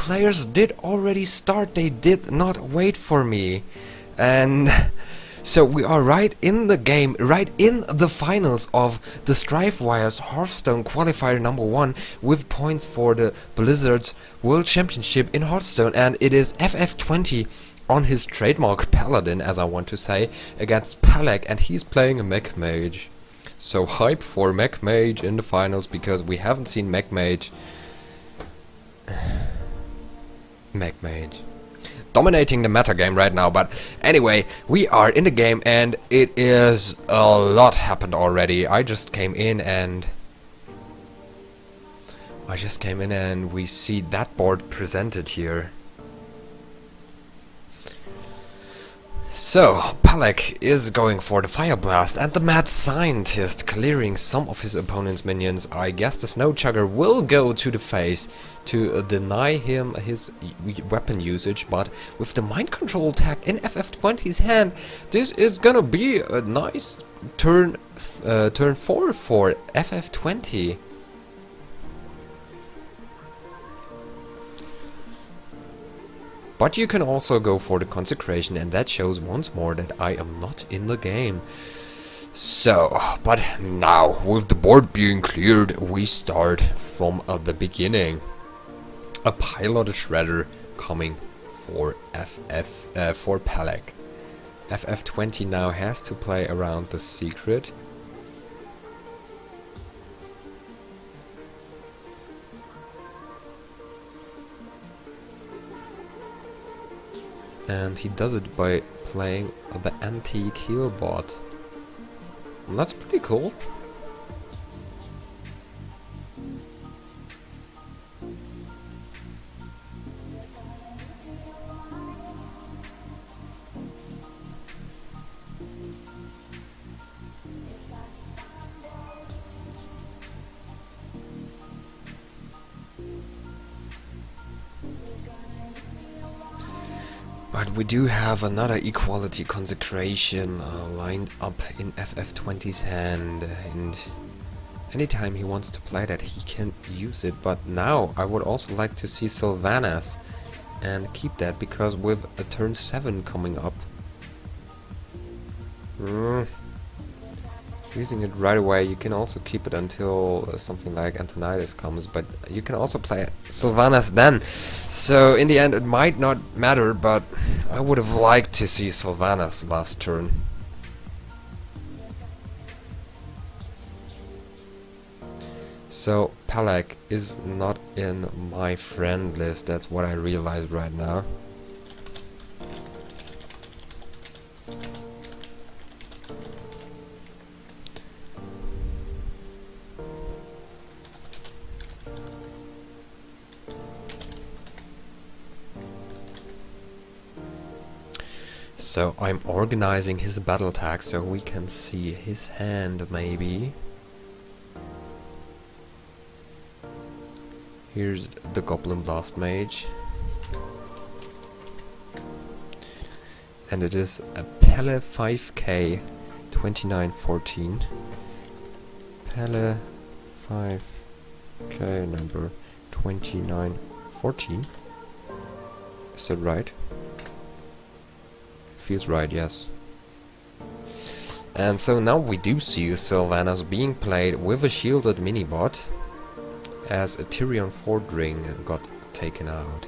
players did already start. They did not wait for me. And so we are right in the game, right in the finals of the Strivewire's Hearthstone Qualifier #1 with points for the Blizzard's World Championship in Hearthstone. And it is FF20 on his trademark Paladin, as I want to say, against Palek, and he's playing a Mech Mage. So hype for Mech Mage in the finals, because we haven't seen Mech Mage dominating the meta game right now. But anyway, we are in the game and it is a lot happened already. I just came in and we see that board presented here. So, Palek is going for the Fire Blast, and the Mad Scientist clearing some of his opponent's minions. I guess the Snow Chugger will go to the face to deny him his weapon usage, but with the Mind Control tag in FF20's hand, this is gonna be a nice turn 4 for FF20. But you can also go for the Consecration, and that shows once more that I am not in the game. So, but now, with the board being cleared, we start from the beginning. A Piloted Shredder coming for for Palek. FF20 now has to play around the secret. And he does it by playing the anti-kill bot. And that's pretty cool. But we do have another Equality Consecration lined up in FF20's hand, and anytime he wants to play that, he can use it. But now I would also like to see Sylvanas and keep that, because with a turn 7 coming up, using it right away, you can also keep it until something like Antonidas comes, but you can also play Sylvanas then. So in the end it might not matter, but I would have liked to see Sylvanas last turn. So Palek is not in my friend list, that's what I realized right now. So I'm organizing his battle tag so we can see his hand maybe. Here's the Goblin Blast Mage. And it is a Pele 5K 2914. Pele 5K number 2914. Is that right? Feels right, yes. And so now we do see Sylvanas being played with a shielded minibot, as a Tyrion Fordring got taken out.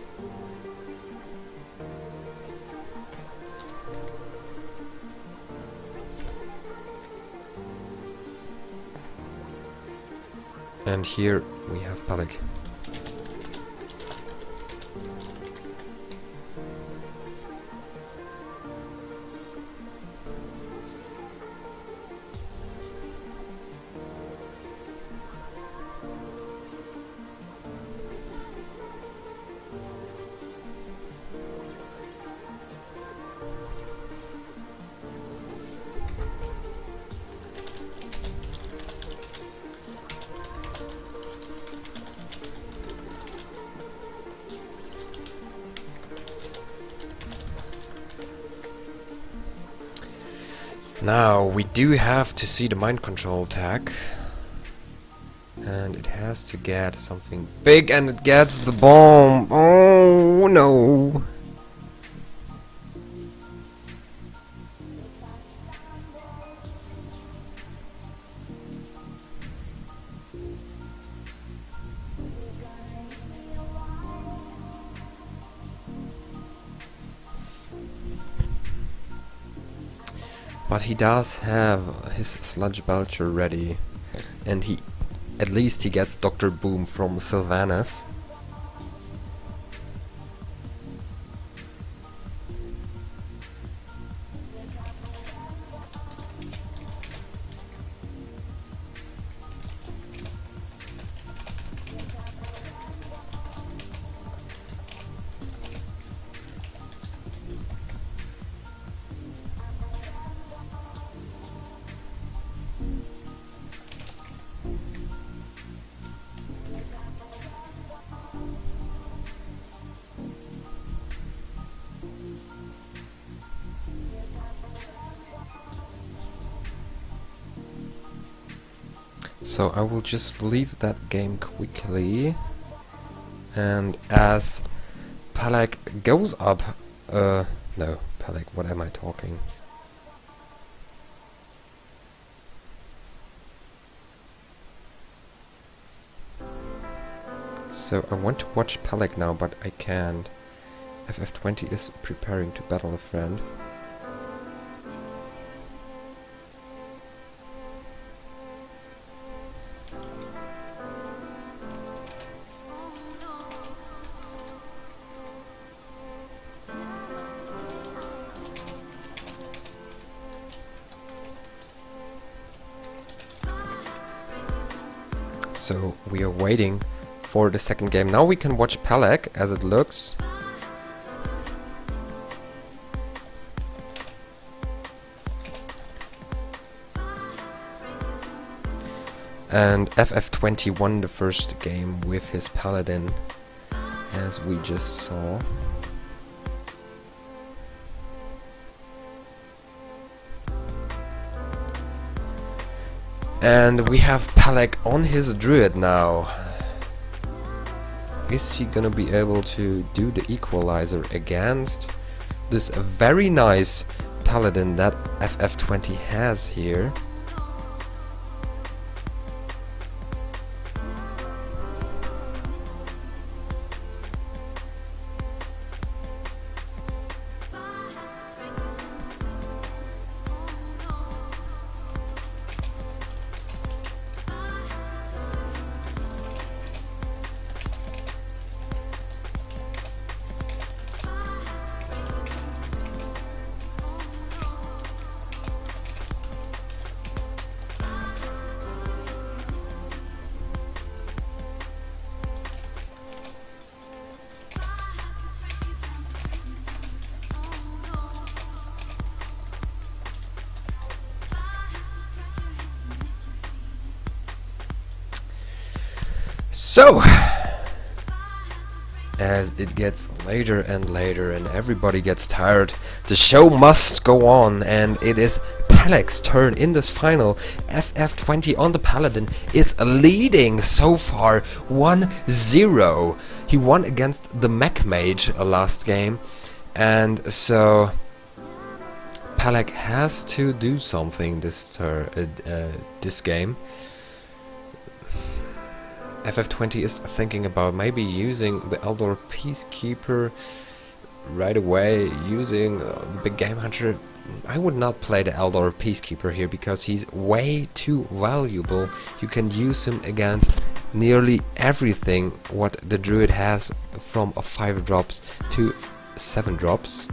And here we have Palek. Now we do have to see the mind control tag. And it has to get something big, and it gets the bomb. Oh no. But he does have his Sludge Belcher ready, and at least he gets Dr. Boom from Sylvanas. So I will just leave that game quickly, and as Pelek goes up, no, Pelek, what am I talking? So I want to watch Pelek now, but I can't. FF20 is preparing to battle a friend. So we are waiting for the second game. Now we can watch Pelek as it looks. And FF20 won the first game with his Paladin, as we just saw. And we have Pelek on his Druid now. Is he gonna be able to do the equalizer against this very nice Paladin that FF20 has here? So, as it gets later and later and everybody gets tired, the show must go on, and it is Pelek's turn in this final. FF20 on the Paladin is leading so far 1-0. He won against the Mech Mage last game, and so Pelek has to do something this game. FF20 is thinking about maybe using the Eldor Peacekeeper right away, using the big game hunter. I would not play the Eldor Peacekeeper here because he's way too valuable. You can use him against nearly everything what the Druid has, from 5 drops to 7 drops.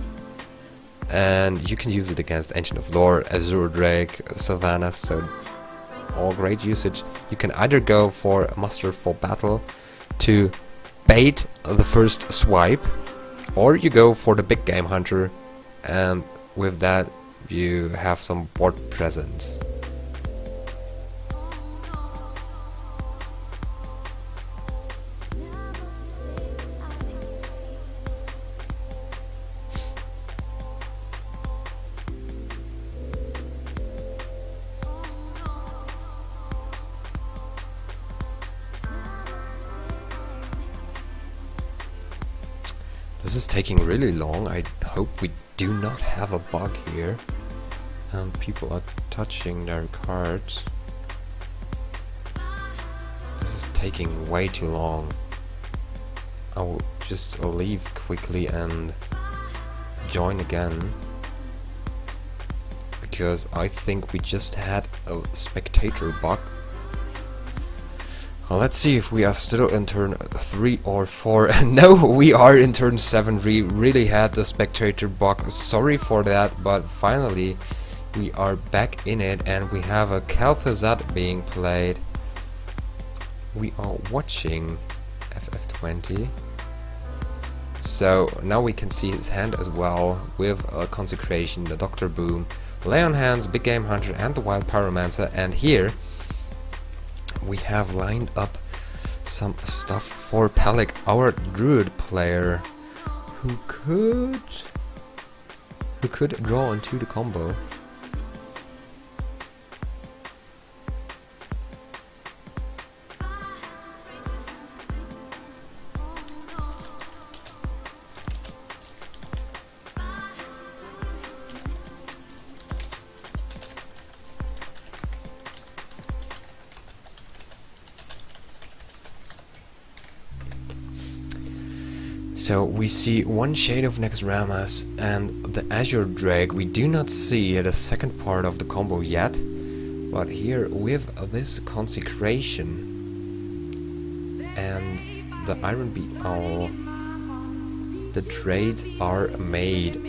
And you can use it against Ancient of Lore, Azure Drake, Sylvanas, so all great usage. You can either go for Muster for Battle to bait the first swipe, or you go for the big game hunter, and with that you have some board presence. This is taking really long. I hope we do not have a bug here. And people are touching their cards. This is taking way too long. I will just leave quickly and join again. Because I think we just had a spectator bug. Well, let's see if we are still in turn 3 or 4. No, we are in turn 7. We really had the spectator bug. Sorry for that, but finally we are back in it and we have a Calphazat being played. We are watching FF20. So now we can see his hand as well with a Consecration, the Dr. Boom, Lay on Hands, Big Game Hunter and the Wild Pyromancer, and here we have lined up some stuff for Palik, our druid player, who could draw into the combo. So we see one Shade of Naxxramas and the Azure Drake. We do not see the second part of the combo yet, but here with this Consecration and the Iron Beat Owl, the trades are made.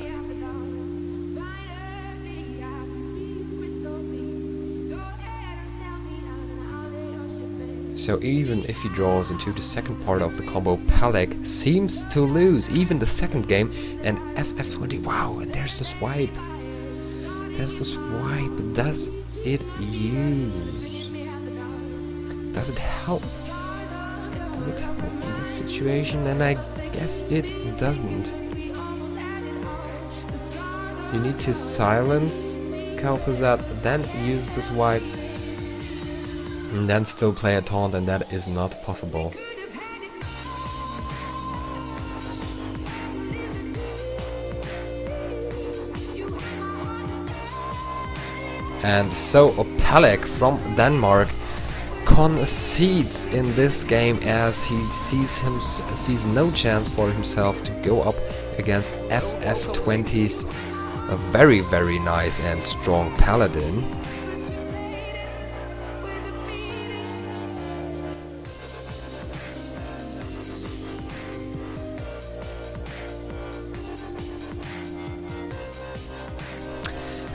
So even if he draws into the second part of the combo, Palik seems to lose even the second game, and FF20, wow, there's the swipe. There's the swipe. Does it use? Does it help? Does it help in this situation? And I guess it doesn't. You need to silence Calphazat, then use the swipe. And then still play a taunt, and that is not possible. And so Palik from Denmark concedes in this game as he sees no chance for himself to go up against FF20's a very, very nice and strong Paladin.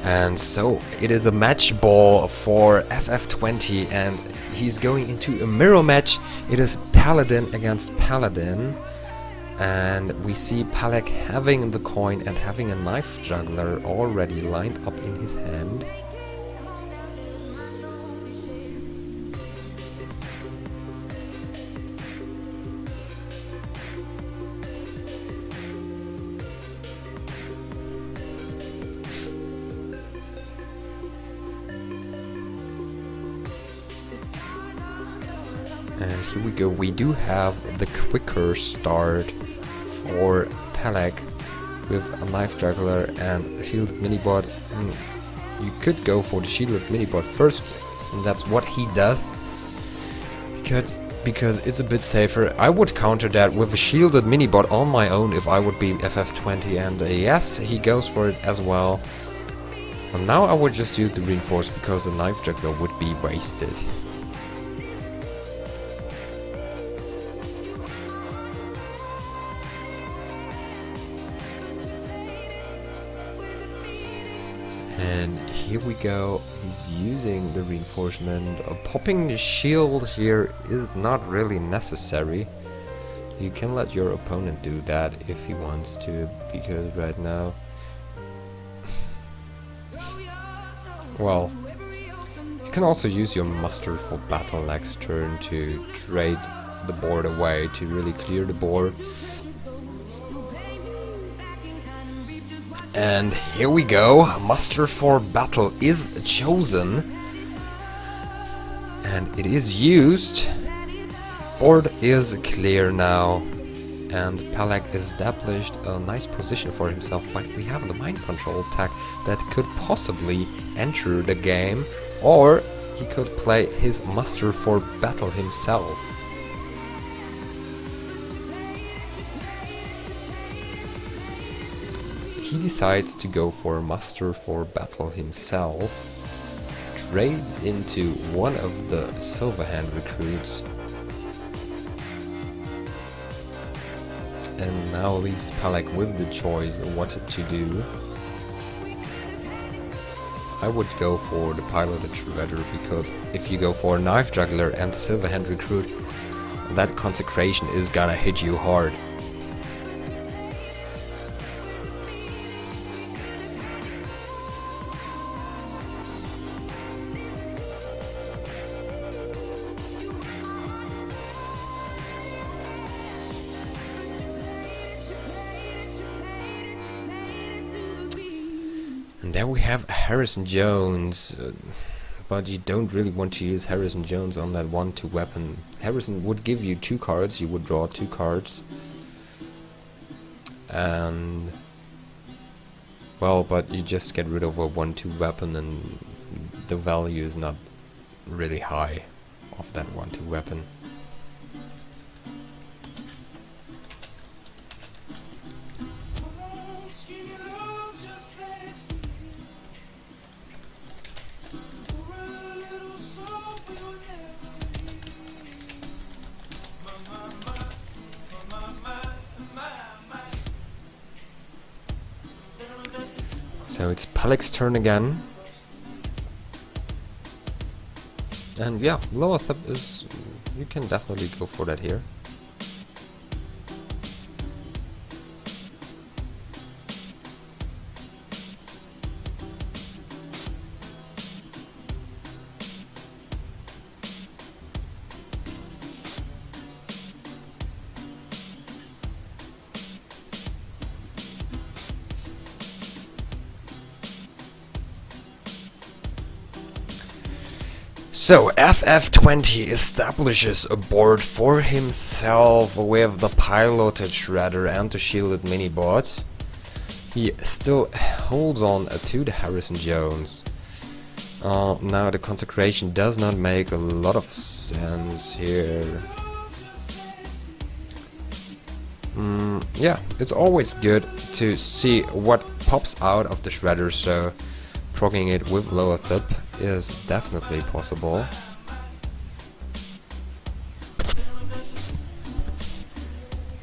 And so it is a match ball for FF20 and he's going into a mirror match. It is Paladin against Paladin, and we see Palik having the coin and having a knife juggler already lined up in his hand. And here we go, we do have the quicker start for Palik with a knife juggler and a shielded minibot. And you could go for the shielded minibot first, and that's what he does, because it's a bit safer. I would counter that with a shielded minibot on my own if I would be FF20, and yes, he goes for it as well. And now I would just use the reinforce because the knife juggler would be wasted. And here we go, he's using the reinforcement. Popping the shield here is not really necessary. You can let your opponent do that if he wants to, because right now... well, you can also use your muster for battle next turn to trade the board away, to really clear the board. And here we go, muster for battle is chosen, and it is used. Board is clear now, and Pelek established a nice position for himself, but we have the mind control tech that could possibly enter the game, or he could play his muster for battle himself. He decides to go for muster for battle himself, trades into one of the Silverhand recruits, and now leaves Pelek with the choice of what to do. I would go for the piloted shredder, because if you go for knife juggler and Silverhand recruit, that consecration is gonna hit you hard. And there we have Harrison Jones, but you don't really want to use Harrison Jones on that 1-2 weapon. Harrison would give you 2 cards, you would draw 2 cards, and well, but you just get rid of a 1-2 weapon and the value is not really high of that 1-2 weapon. So it's Pelek's turn again. And yeah, lower thub is... you can definitely go for that here. So FF20 establishes a board for himself with the piloted shredder and the shielded mini-bot. He still holds on to the Harrison Jones. Now the consecration does not make a lot of sense here. Yeah, it's always good to see what pops out of the shredder, so proccing it with lower thub is definitely possible.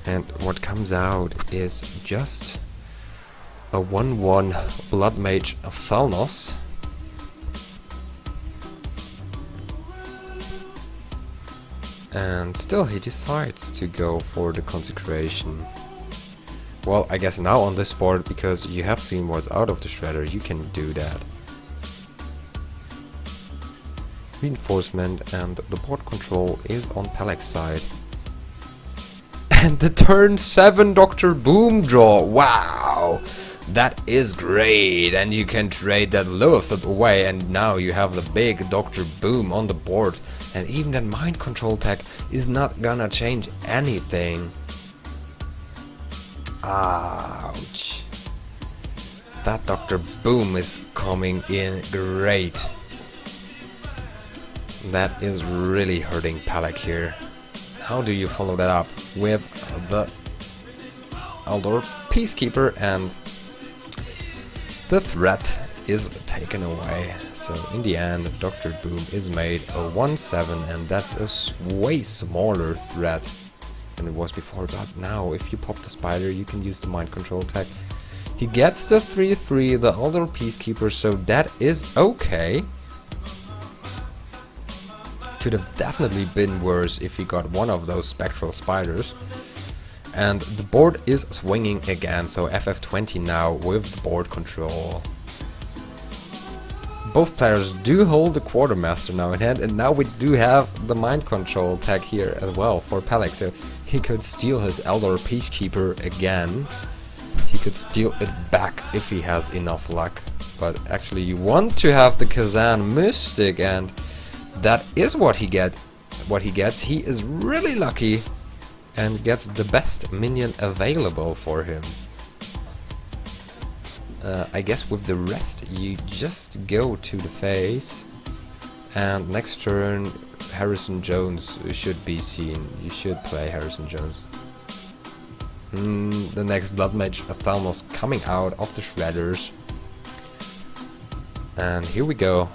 And what comes out is just a 1-1 Blood Mage Thalnos. And still he decides to go for the consecration. Well, I guess now on this board, because you have seen what's out of the shredder, you can do that. Reinforcement, and the board control is on Pelek's side. And the turn 7 Dr. Boom draw, wow! That is great, and you can trade that lower thub away, and now you have the big Dr. Boom on the board, and even that mind control tech is not gonna change anything. Ouch. That Dr. Boom is coming in great. That is really hurting Pelek here. How do you follow that up with the Eldor Peacekeeper, and the threat is taken away. So in the end, Dr. Boom is made a 1-7, and that's a way smaller threat than it was before. But now if you pop the spider, you can use the mind control tech. He gets the 3-3, the Eldor Peacekeeper, so that is okay. Could have definitely been worse if he got one of those spectral spiders. And the board is swinging again, so FF20 now with the board control. Both players do hold the Quartermaster now in hand, and now we do have the mind control tech here as well for Pelek, so he could steal his Eldor Peacekeeper again. He could steal it back if he has enough luck, but actually you want to have the Kazan Mystic, and that is what he gets. He is really lucky and gets the best minion available for him. I guess with the rest you just go to the face, and next turn Harrison Jones should be seen. You should play Harrison Jones. The next Blood Mage Thalmos coming out of the shredders. And here we go.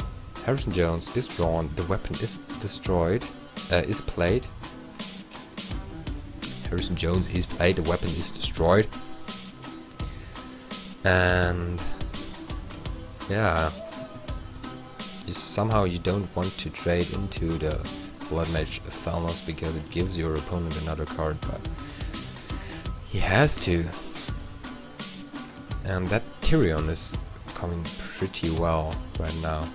Harrison Jones is drawn, the weapon is destroyed, is played. Harrison Jones is played, the weapon is destroyed. And yeah, somehow you don't want to trade into the Blood Mage Thalmos because it gives your opponent another card, but he has to. And that Tyrion is coming pretty well right now.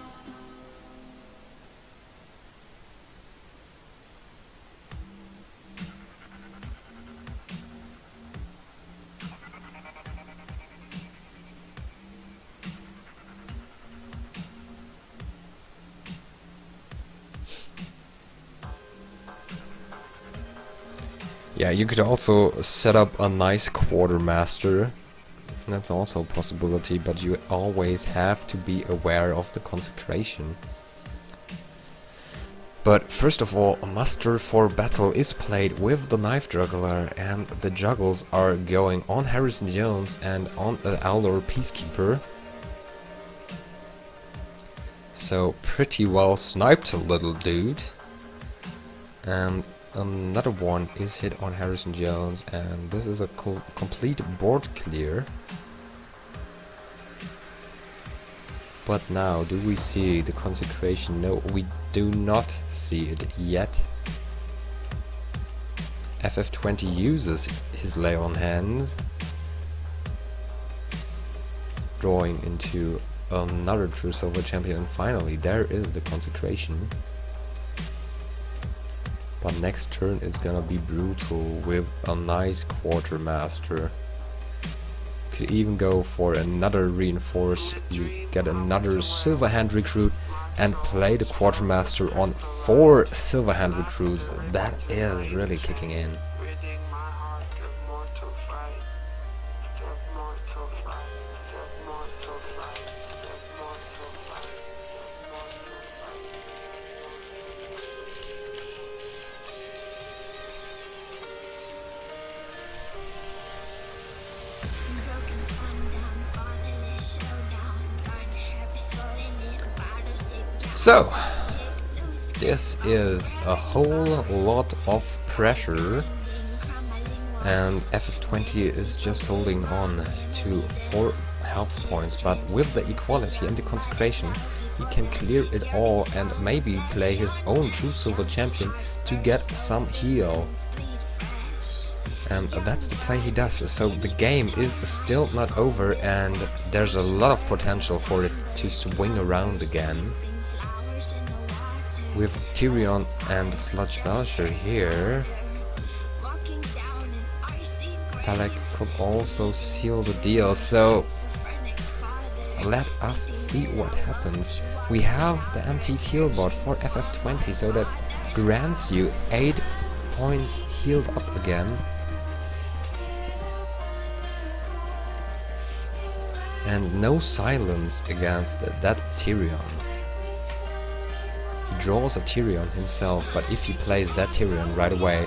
Yeah, you could also set up a nice quartermaster. That's also a possibility, but you always have to be aware of the consecration. But first of all, a muster for battle is played with the knife juggler, and the juggles are going on Harrison Jones and on the Aldor Peacekeeper. So pretty well sniped, little dude. And another one is hit on Harrison Jones, and this is a complete board clear. But now, do we see the consecration? No, we do not see it yet. FF20 uses his lay on hands, drawing into another true silver champion, and finally there is the consecration. But next turn is gonna be brutal with a nice quartermaster. Could even go for another reinforce. You get another silver hand recruit and play the quartermaster on 4 silver hand recruits. That is really kicking in. So, this is a whole lot of pressure, and FF20 is just holding on to 4 health points, but with the equality and the consecration he can clear it all and maybe play his own true silver champion to get some heal. And that's the play he does. So the game is still not over, and there's a lot of potential for it to swing around again. With Tyrion and Sludge Belcher here, Pelek could also seal the deal, so let us see what happens. We have the anti-heal bot for FF20, so that grants you 8 points healed up again. And no silence against that Tyrion. Draws a Tyrion himself, but if he plays that Tyrion right away,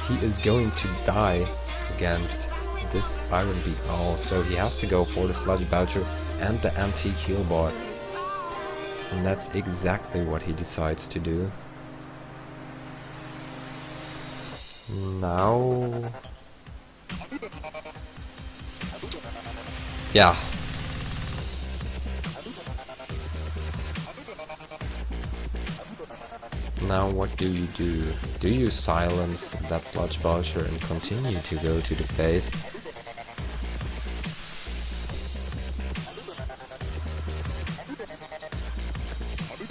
he is going to die against this Iron Beak Owl, so he has to go for the Sludge Belcher and the anti-heal bot. And that's exactly what he decides to do. Now... yeah. Now what do you do? Do you silence that Sludge Belcher and continue to go to the face?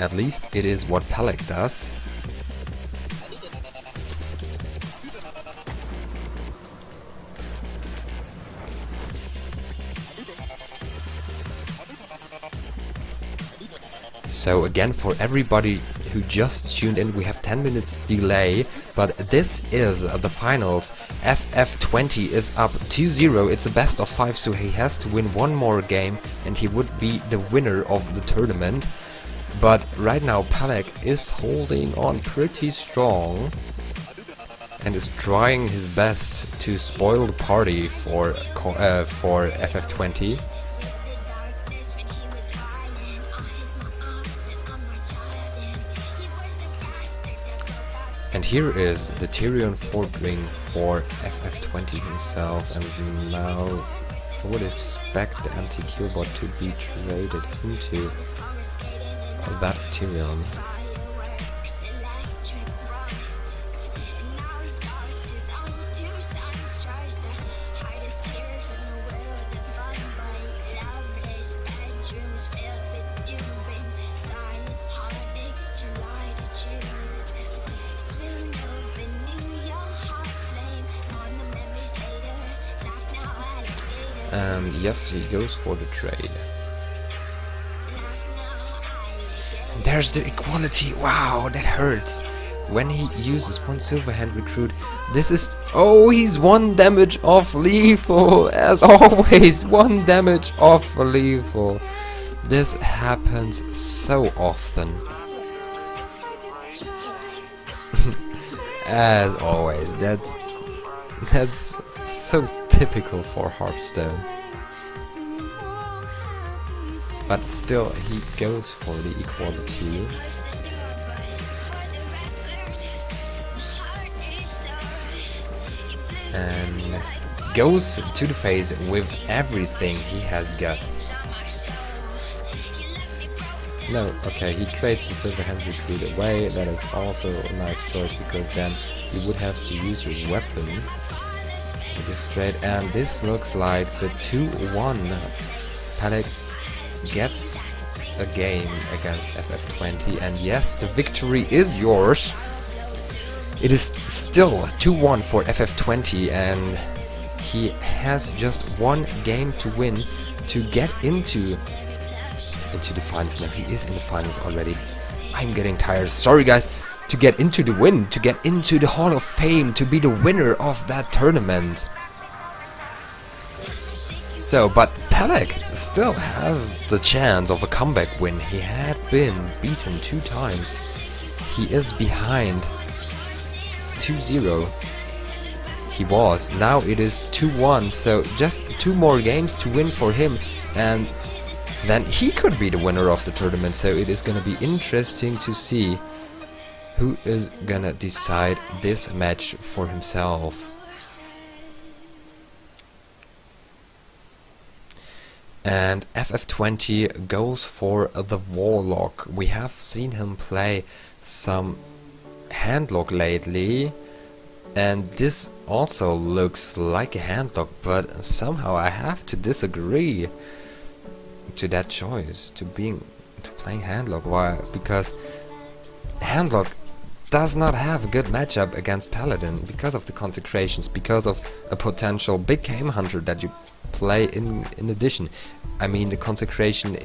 At least it is what Pelek does. So again, for everybody who just tuned in, we have 10 minutes delay, but this is the finals. FF20 is up 2-0, it's a best of 5, so he has to win one more game and he would be the winner of the tournament. But right now Palek is holding on pretty strong and is trying his best to spoil the party for FF20. And here is the Tyrion Fordring for FF20 himself, and now I would expect the anti-killbot to be traded into that Tyrion. And yes, he goes for the trade. There's the equality. Wow, that hurts. When he uses one silver hand recruit, this is... Oh, he's 1 damage off lethal. As always, 1 damage off lethal. This happens so often. As always, that's so typical for Hearthstone. But still, he goes for the equality. And goes to the phase with everything he has got. No, okay, he trades the silver hand recruit away. That is also a nice choice, because then you would have to use your weapon with this trade. And this looks like the 2-1. Palek gets a game against FF20, and yes, the victory is yours. It is still 2-1 for FF20, and he has just 1 game to win to get into the finals. Now he is in the finals already. I'm getting tired, sorry guys. To get into the win, to get into the Hall of Fame, to be the winner of that tournament. So, but Palek still has the chance of a comeback win. He had been beaten 2 times. He is behind 2-0. He was. Now it is 2-1, so just 2 more games to win for him, and then he could be the winner of the tournament. So it is gonna be interesting to see who is gonna decide this match for himself. And FF20 goes for the Warlock. We have seen him play some handlock lately, and this also looks like a handlock, but somehow I have to disagree to that choice, to playing handlock. Why? Because handlock does not have a good matchup against Paladin because of the consecrations, because of a potential big game hunter that you play in addition. I mean the consecration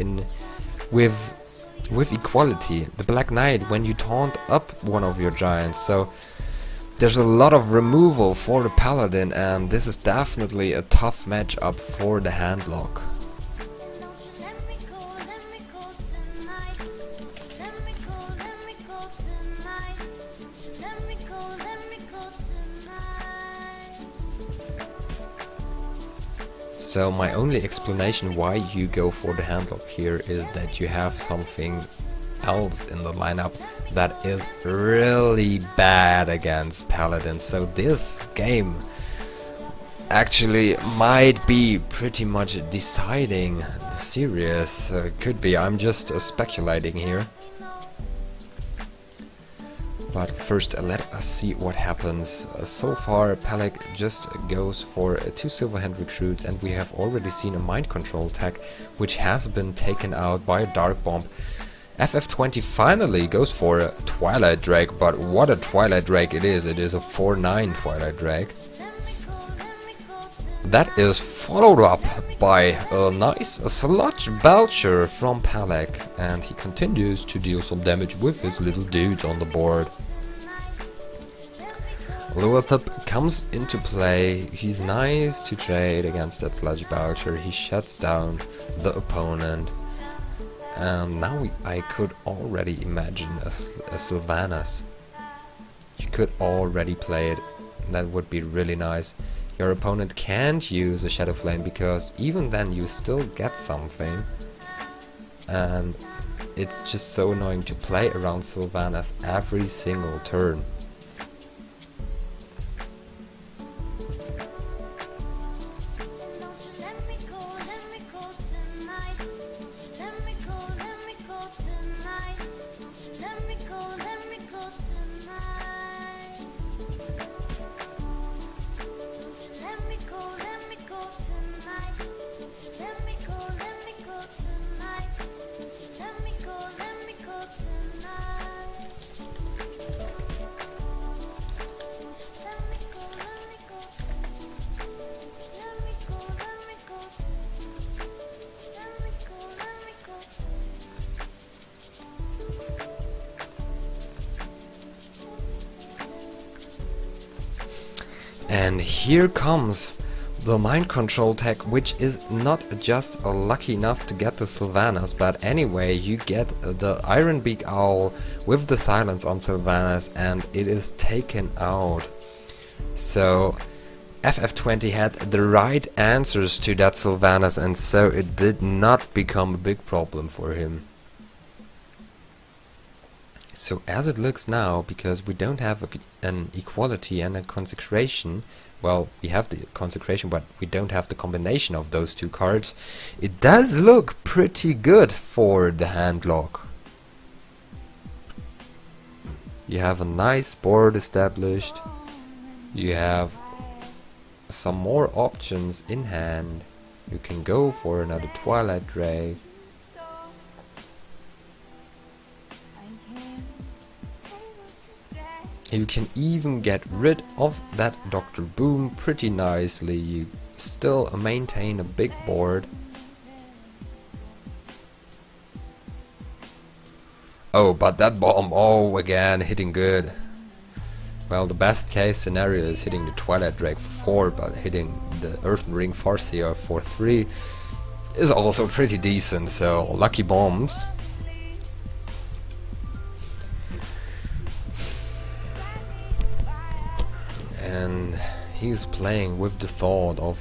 with equality, the Black Knight, when you taunt up one of your giants. So there's a lot of removal for the Paladin, and this is definitely a tough matchup for the handlock. So my only explanation why you go for the handlock here is that you have something else in the lineup that is really bad against Paladin. So this game actually might be pretty much deciding the series. It could be, I'm just speculating here. But first, let us see what happens. So far, Palek just goes for 2 silver hand recruits, and we have already seen a mind control tag, which has been taken out by a dark bomb. FF20 finally goes for a Twilight Drake, but what a Twilight Drake it is! It is a 4/9 Twilight Drake. That is Followed up by a nice Sludge Belcher from Palek, and he continues to deal some damage with his little dude on the board. Luapip comes into play. He's nice to trade against that Sludge Belcher. He shuts down the opponent. And now I could already imagine a Sylvanas. You could already play it. That would be really nice. Your opponent can't use a Shadow Flame because even then you still get something. And it's just so annoying to play around Sylvanas every single turn. And here comes the mind control tech, which is not just lucky enough to get the Sylvanas, but anyway, you get the Ironbeak Owl with the silence on Sylvanas, and it is taken out. So FF20 had the right answers to that Sylvanas, and so it did not become a big problem for him. So as it looks now, because we don't have an equality and a consecration, well, we have the consecration, but we don't have the combination of those two cards, it does look pretty good for the handlock. You have a nice board established, you have some more options in hand, you can go for another Twilight Drake. You can even get rid of that Dr. Boom pretty nicely. You still maintain a big board. Oh, but that bomb, oh, again, hitting good. Well, the best case scenario is hitting the Twilight Drake for 4, but hitting the Earthen Ring Farseer for 3 is also pretty decent, so lucky bombs. And he's playing with the thought of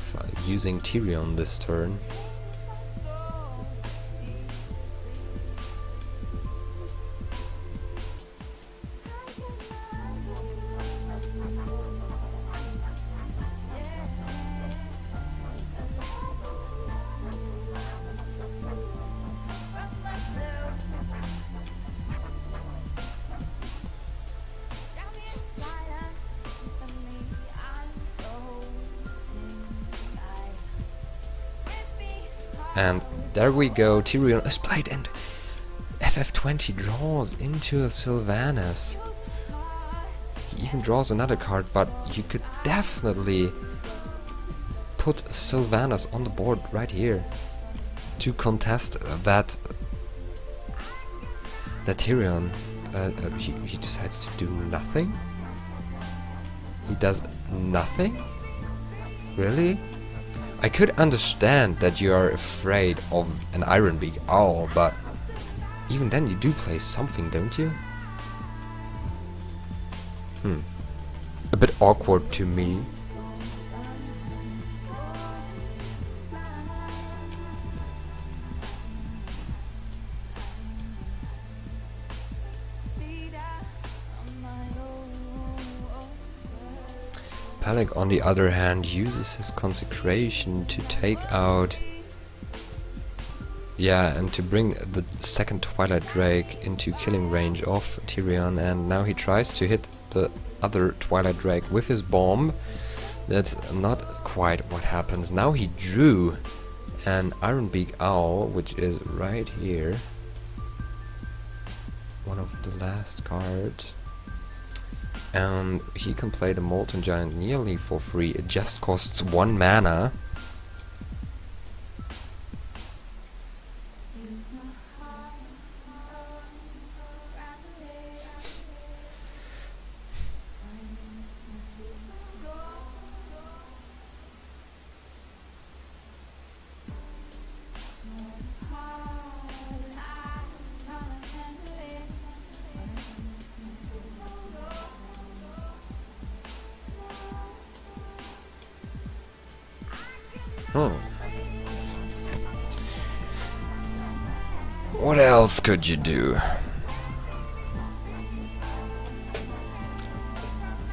using Tyrion this turn. And there we go, Tyrion is played, and FF20 draws into a Sylvanas. He even draws another card, but you could definitely put Sylvanas on the board right here to contest that Tyrion. He decides to do nothing? He does nothing? Really? I could understand that you are afraid of an Ironbeak Owl, but even then you do play something, don't you? A bit awkward to me. Palek, on the other hand, uses his consecration to take out, and to bring the second Twilight Drake into killing range of Tyrion, and now he tries to hit the other Twilight Drake with his bomb. That's not quite what happens. Now he drew an Ironbeak Owl, which is right here, one of the last cards. And he can play the Molten Giant nearly for free. It just costs 1 mana. What else could you do?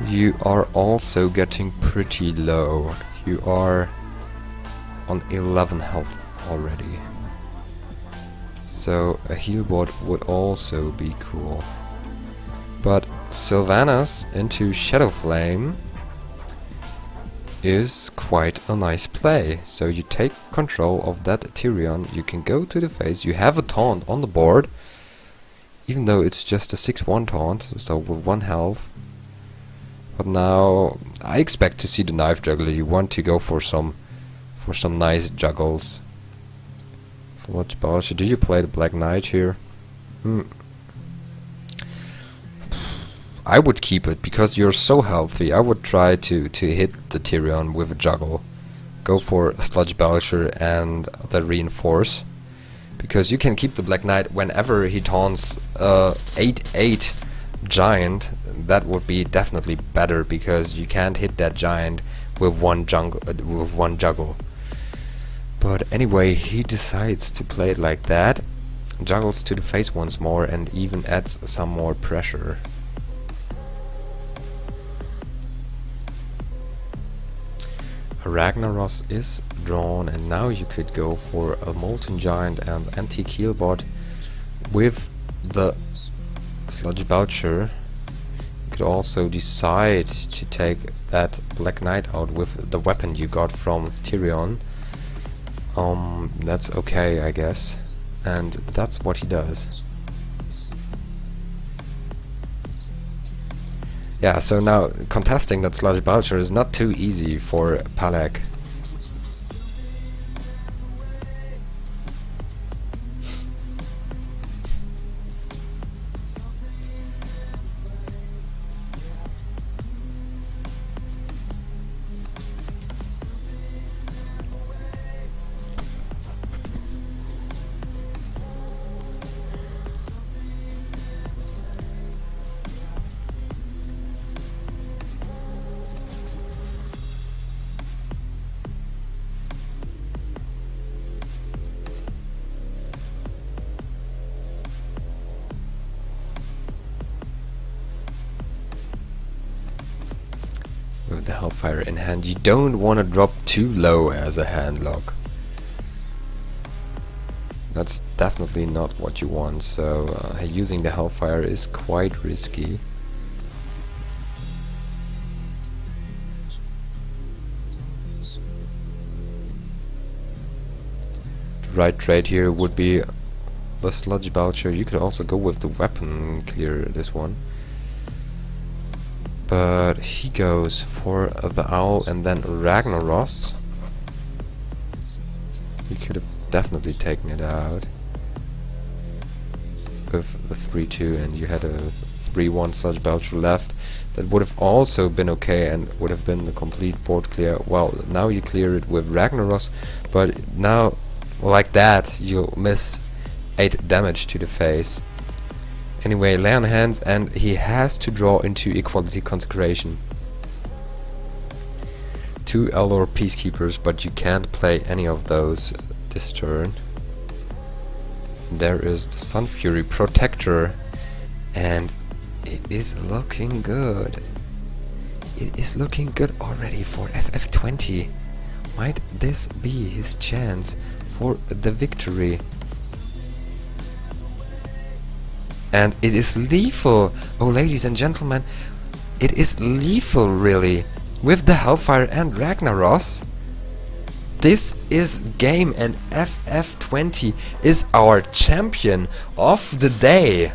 You are also getting pretty low. You are on 11 health already. So a heal bot would also be cool. But Sylvanas into Shadow Flame is quite a nice play. So you take control of that Tyrion, you can go to the face, you have a taunt on the board, even though it's just a 6-1 taunt, so with 1 health. But now I expect to see the knife juggler. You want to go for some nice juggles. Sludge Belcher, do you play the Black Knight here? I would keep it, because you're so healthy. I would try to hit the Tyrion with a juggle. Go for a Sludge Belcher and the Reinforce. Because you can keep the Black Knight whenever he taunts 8-8 Giant. That would be definitely better, because you can't hit that Giant with one juggle. But anyway, he decides to play it like that. Juggles to the face once more and even adds some more pressure. Ragnaros is drawn, and now you could go for a Molten Giant and Antique Heal Bot with the Sludge Belcher. You could also decide to take that Black Knight out with the weapon you got from Tyrion. That's okay, I guess. And that's what he does. Yeah, so now contesting that Sludge Belcher is not too easy for Palak. With the Hellfire in hand, you don't want to drop too low as a hand lock. That's definitely not what you want, so using the Hellfire is quite risky. The right trade here would be the Sludge Belcher. You could also go with the weapon, clear this one. But he goes for the Owl and then Ragnaros. He could have definitely taken it out with the 3-2, and you had a 3-1 Sludge Belcher left. That would have also been okay and would have been the complete board clear. Well, now you clear it with Ragnaros, but now, like that, you'll miss 8 damage to the face. Anyway, lay on hands, and he has to draw into Equality Consecration. 2 Eldor Peacekeepers, but you can't play any of those this turn. There is the Sun Fury Protector, and it is looking good. It is looking good already for FF20. Might this be his chance for the victory? And it is lethal! Oh, ladies and gentlemen, it is lethal, really! With the Hellfire and Ragnaros. This is game, and FF20 is our champion of the day!